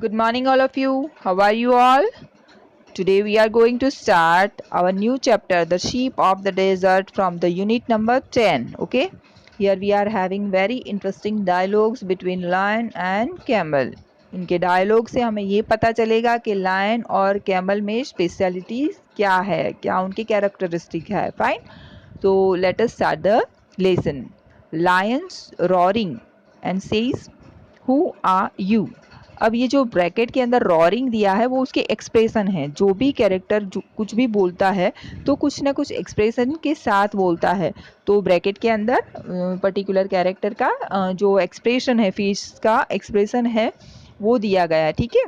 Good morning, all of you. How are you all? Today we are going to start our new chapter, The Sheep of the Desert, from the unit number 10. Okay, here we are having very interesting dialogues between lion and camel. इनके dialogue से हमें ये पता चलेगा कि lion और camel में specialities क्या है, क्या उनकी कैरेक्टरिस्टिक है. Fine. So let us start the lesson. Lions roaring and says, "Who are you?" अब ये जो ब्रैकेट के अंदर रॉरिंग दिया है वो उसके एक्सप्रेशन है. जो भी कैरेक्टर जो कुछ भी बोलता है तो कुछ ना कुछ एक्सप्रेशन के साथ बोलता है. तो ब्रैकेट के अंदर पर्टिकुलर कैरेक्टर का जो एक्सप्रेशन है, फेस का एक्सप्रेशन है, वो दिया गया है. ठीक है.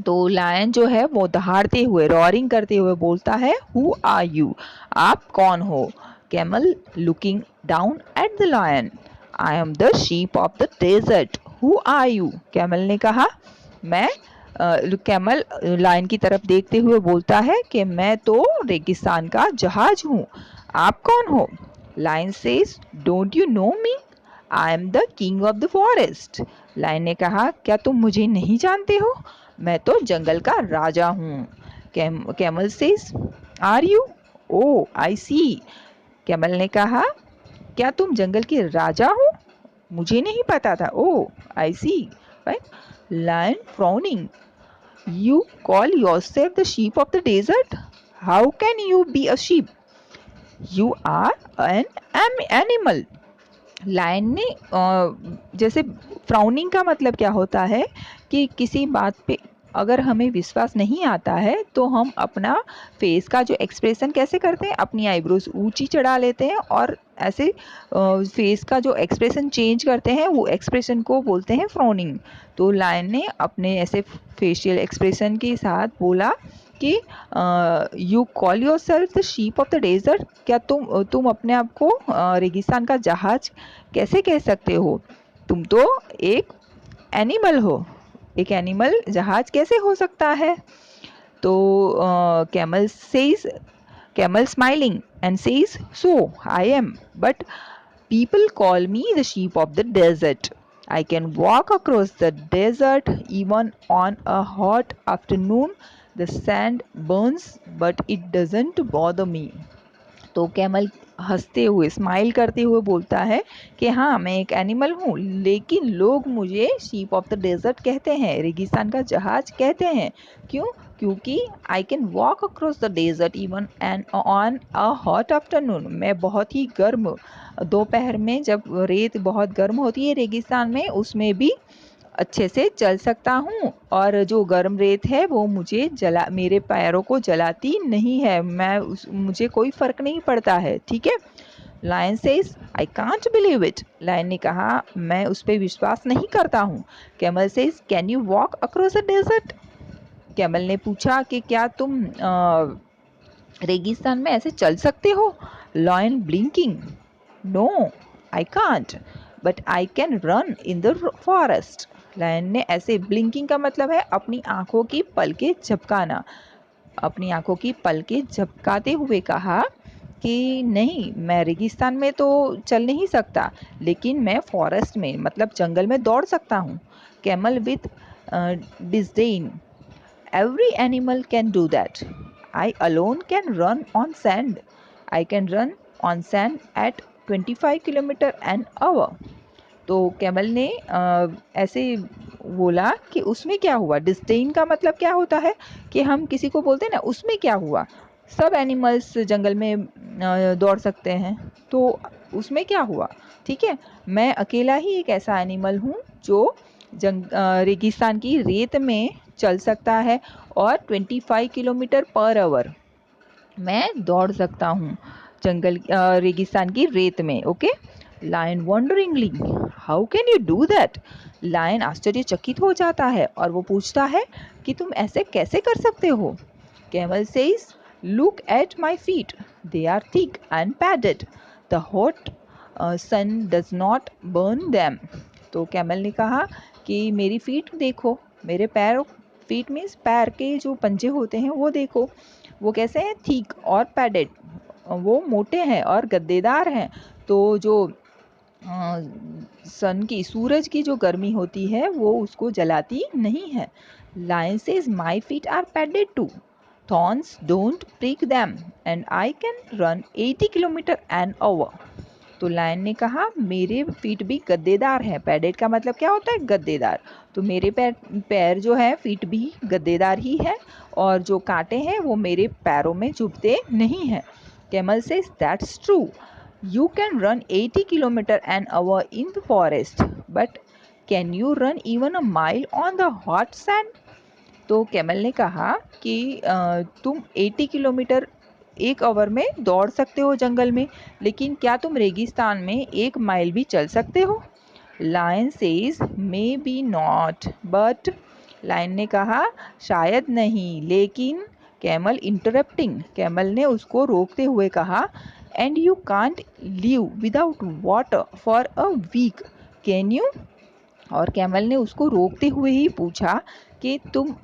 तो लायन जो है वो दहाड़ते हुए, रॉरिंग करते हुए बोलता है, हु आर यू? आप कौन हो? Camel looking down at the lion, I am the sheep of the desert, who are you? Camel ने कहा, मैं कैमल लायन की तरफ देखते हुए बोलता है कि मैं तो रेगिस्तान का जहाज हूँ. आप कौन हो? Lion says, don't you know me? I am the king of the forest. Lion ने कहा, क्या तुम मुझे नहीं जानते हो? मैं तो जंगल का राजा हूँ. Camel says, are you? Oh I see. Camel ने कहा, क्या तुम जंगल के राजा हो? मुझे नहीं पता था. Oh I see. Lion frowning, you call yourself the sheep of the desert? How can you be a sheep? You are an animal. Lion ने जैसे फ्राउनिंग का मतलब क्या होता है कि किसी बात पे अगर हमें विश्वास नहीं आता है तो हम अपना फेस का जो एक्सप्रेशन कैसे करते हैं, अपनी आईब्रोज ऊंची चढ़ा लेते हैं और ऐसे फेस का जो एक्सप्रेशन चेंज करते हैं, वो एक्सप्रेशन को बोलते हैं फ्राउनिंग. तो लायन ने अपने ऐसे फेशियल एक्सप्रेशन के साथ बोला कि you call yourself the sheep of the desert. क्या तुम अपने आप को रेगिस्तान का जहाज कैसे कह सकते हो? तुम तो एक एनिमल हो. एक एनिमल जहाज कैसे हो सकता है? तो camel smiling and says, so I am, but people call me the sheep of the desert. I can walk across the desert even on a hot afternoon. The sand burns, but it doesn't bother me. तो camel हंसते हुए, smile करते हुए बोलता है कि हाँ, मैं एक एनिमल हूँ, लेकिन लोग मुझे शीप ऑफ द डेजर्ट कहते हैं, रेगिस्तान का जहाज कहते हैं. क्यों? क्योंकि I can walk across the desert even and on a hot afternoon. मैं बहुत ही गर्म दोपहर में, जब रेत बहुत गर्म होती है रेगिस्तान में, उसमें भी अच्छे से चल सकता हूँ. और जो गर्म रेत है वो मेरे पैरों को जलाती नहीं है. मुझे कोई फर्क नहीं पड़ता है. ठीक है. Lion says, I can't believe it. लायन ने कहा, मैं उस पर विश्वास नहीं करता हूँ. Camel says, can you walk across the desert? Camel ने पूछा कि क्या तुम रेगिस्तान में ऐसे चल सकते हो? Lion blinking, no I can't, but I can run in the forest. Lion ने ऐसे, ब्लिंकिंग का मतलब है अपनी आंखों की पलकें झपकाना, अपनी आंखों की पलकें झपकाते हुए कहा कि नहीं, मैं रेगिस्तान में तो चल नहीं सकता, लेकिन मैं फॉरेस्ट में, मतलब जंगल में दौड़ सकता हूँ. Camel with disdain, every animal can do that. I alone can run on sand. I can run on sand at 25 kilometre an hour. तो कैमल ने ऐसे बोला कि उसमें क्या हुआ. डिस्डेन का मतलब क्या होता है कि हम किसी को बोलते हैं ना, उसमें क्या हुआ. सब एनिमल्स जंगल में दौड़ सकते हैं, तो उसमें क्या हुआ. ठीक है. मैं अकेला ही एक ऐसा एनिमल हूँ जो रेगिस्तान की रेत में चल सकता है और 25 किलोमीटर पर आवर मैं दौड़ सकता हूँ रेगिस्तान की रेत में. Okay. Lion wonderingly, how can you do that? Lion आश्चर्यचकित हो जाता है और वो पूछता है कि तुम ऐसे कैसे कर सकते हो? Camel says, look at my feet, they are thick and padded, the hot sun does not burn them. तो कैमल ने कहा कि मेरी फीट देखो, मेरे पैर, फीट मीन्स पैर के जो पंजे होते हैं वो देखो, वो कैसे हैं, थिक और पैडेड, वो मोटे हैं और गद्देदार हैं. तो जो सन की, सूरज की जो गर्मी होती है वो उसको जलाती नहीं है। Lion says my feet are padded too, thorns don't prick them and I can run 80 kilometre an hour. तो लायन ने कहा मेरे फीट भी गद्देदार हैं। पैडेड का मतलब क्या होता है? गद्देदार। तो मेरे पैर जो है फीट भी गद्देदार ही है और जो कांटे हैं वो मेरे पैरों में चुभते नहीं हैं। Camel says that's true, you can run 80 kilometer an hour in the forest, but can you run even a mile on the hot sand? तो कैमल ने कहा कि तुम 80 किलोमीटर एक आवर में दौड़ सकते हो जंगल में, लेकिन क्या तुम रेगिस्तान में 1 माइल भी चल सकते हो? Lion says maybe not but, lion ने कहा शायद नहीं लेकिन। कैमल इंटरप्टिंग, कैमल ने उसको रोकते हुए कहा and you can't live without water for a week, can you? और कैमल ने उसको रोकते हुए ही पूछा कि तुम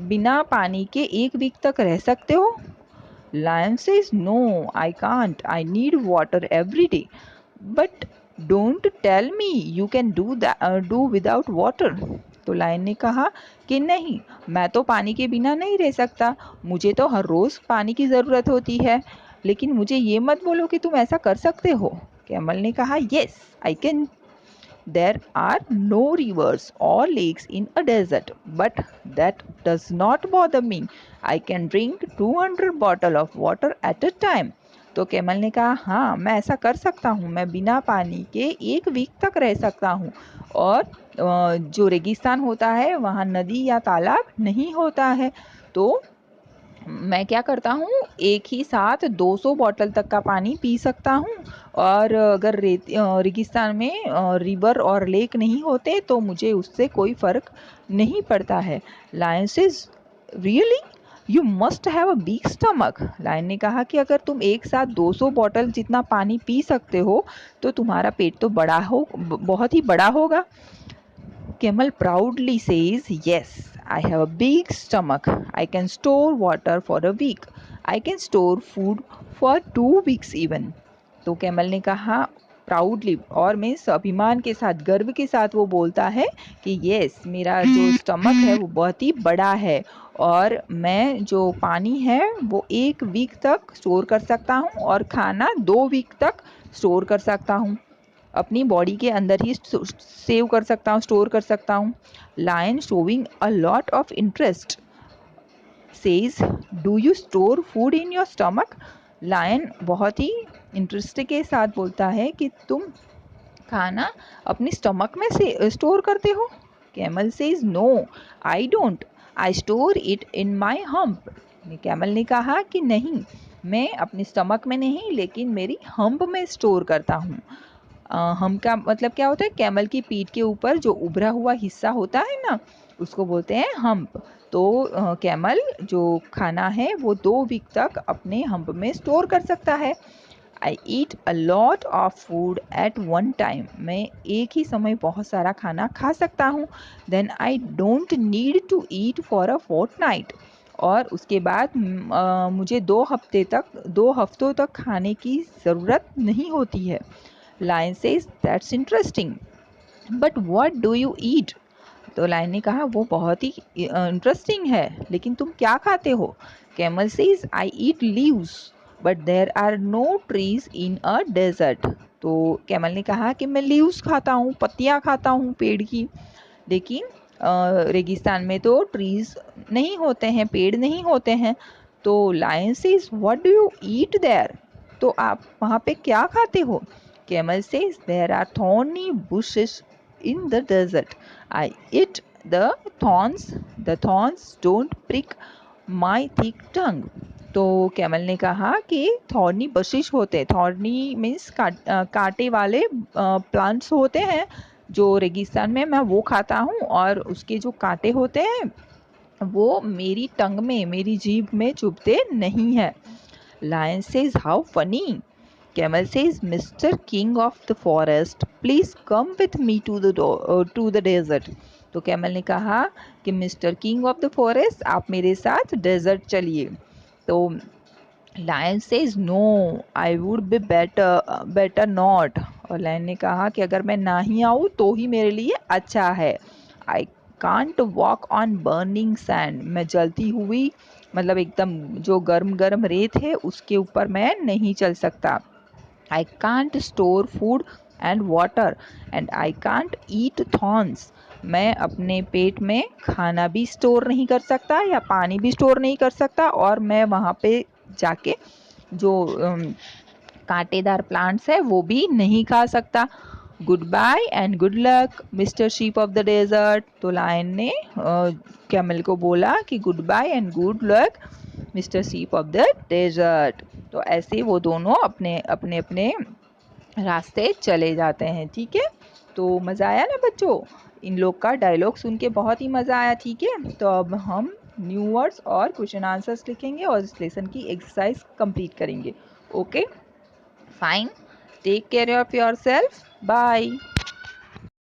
बिना पानी के 1 वीक तक रह सकते हो? Lion says no I can't, I need water every day, but don't tell me you can do without water. तो लायन ने कहा कि नहीं, मैं तो पानी के बिना नहीं रह सकता, मुझे तो हर रोज़ पानी की ज़रूरत होती है, लेकिन मुझे ये मत बोलो कि तुम ऐसा कर सकते हो। कैमल ने कहा yes I can, there are no rivers or lakes in a desert, but that does not bother me. I can drink 200 bottle of water at a time. तो कैमल ने कहा हाँ मैं ऐसा कर सकता हूँ, मैं बिना पानी के 1 वीक तक रह सकता हूँ और जो रेगिस्तान होता है वहाँ नदी या तालाब नहीं होता है, तो मैं क्या करता हूँ एक ही साथ 200 बॉटल तक का पानी पी सकता हूँ। और अगर रेगिस्तान में रिवर और लेक नहीं होते तो मुझे उससे कोई फ़र्क नहीं पड़ता है। Lion says really you must have a big stomach. Lion ने कहा कि अगर तुम एक साथ 200 बॉटल जितना पानी पी सकते हो तो तुम्हारा पेट तो बहुत ही बड़ा होगा। Camel proudly says, yes, I have a big stomach. I can store water for a week. I can store food for 2 weeks even. तो कैमल ने कहा प्राउडली, और मीन्स अभिमान के साथ, गर्व के साथ वो बोलता है कि यस, मेरा जो स्टमक है वो बहुत ही बड़ा है और मैं जो पानी है वो 1 वीक तक स्टोर कर सकता हूँ और खाना 2 वीक तक स्टोर कर सकता हूँ, अपनी बॉडी के अंदर ही सेव कर सकता हूँ, स्टोर कर सकता हूँ। Lion showing a lot of interest says do you store food in your stomach? Lion बहुत ही इंटरेस्ट के साथ बोलता है कि तुम खाना अपनी स्टमक में से स्टोर करते हो? Camel says no I don't, I store it in my hump. Camel ने कहा कि नहीं, मैं अपनी स्टमक में नहीं लेकिन मेरी हम्प में स्टोर करता हूँ। हम का मतलब क्या होता है? कैमल की पीठ के ऊपर जो उभरा हुआ हिस्सा होता है ना, उसको बोलते हैं हम्प। तो कैमल जो खाना है वो 2 वीक तक अपने हम्प में स्टोर कर सकता है। I eat a lot of food at one time, मैं एक ही समय बहुत सारा खाना खा सकता हूँ। Then I don't need to eat for a fortnight, और उसके बाद मुझे 2 हफ्तों तक खाने की ज़रूरत नहीं होती है। Lion says that's interesting but what do you eat? तो लायन ने कहा वो बहुत ही इंटरेस्टिंग है, लेकिन तुम क्या खाते हो? Camel says I eat leaves but there are no trees in a desert. तो कैमल ने कहा कि मैं लीव्स खाता हूँ, पत्तियाँ खाता हूँ पेड़ की, लेकिन रेगिस्तान में तो ट्रीज नहीं होते हैं, पेड़ नहीं होते हैं। तो lion says what do you eat there? तो आप वहाँ पे क्या खाते हो? Camel says there are thorny bushes in the desert. I eat the thorns. The thorns don't prick my thick tongue. तो कैमल ने कहा कि थॉर्नी बशिश होते हैं, थॉर्नी मीन्स कांटे वाले प्लांट्स होते हैं जो रेगिस्तान में, मैं वो खाता हूँ और उसके जो कांटे होते हैं वो मेरी टंग में, मेरी जीभ में चुभते नहीं है। Lion says how funny. Camel says, Mr. King of the forest, please come with me to the desert. तो कैमल ने कहा कि mister king of the forest, आप मेरे साथ डेजर्ट चलिए। तो lion says no, I would be better not. और लायन ने कहा कि अगर मैं ना ही आऊँ तो ही मेरे लिए अच्छा है। I can't walk on burning sand, मैं जलती हुई मतलब एकदम जो गर्म गर्म रेत है उसके ऊपर मैं नहीं चल सकता। I can't store food and water and I can't eat thorns. मैं अपने पेट में खाना भी स्टोर नहीं कर सकता या पानी भी स्टोर नहीं कर सकता, और मैं वहाँ पे जाके जो कांटेदार प्लांट्स है वो भी नहीं खा सकता। Goodbye and good luck mister sheep of the desert. तो लायन ने कैमल को बोला कि goodbye and good luck mister sheep of the desert. तो ऐसे वो दोनों अपने अपने अपने रास्ते चले जाते हैं। ठीक है, तो मज़ा आया ना बच्चों? इन लोग का डायलॉग सुन के बहुत ही मज़ा आया। ठीक है, तो अब हम न्यू वर्ड्स और क्वेश्चन आंसर्स लिखेंगे और इस लेसन की एक्सरसाइज कंप्लीट करेंगे। Okay fine, take care of yourself, bye.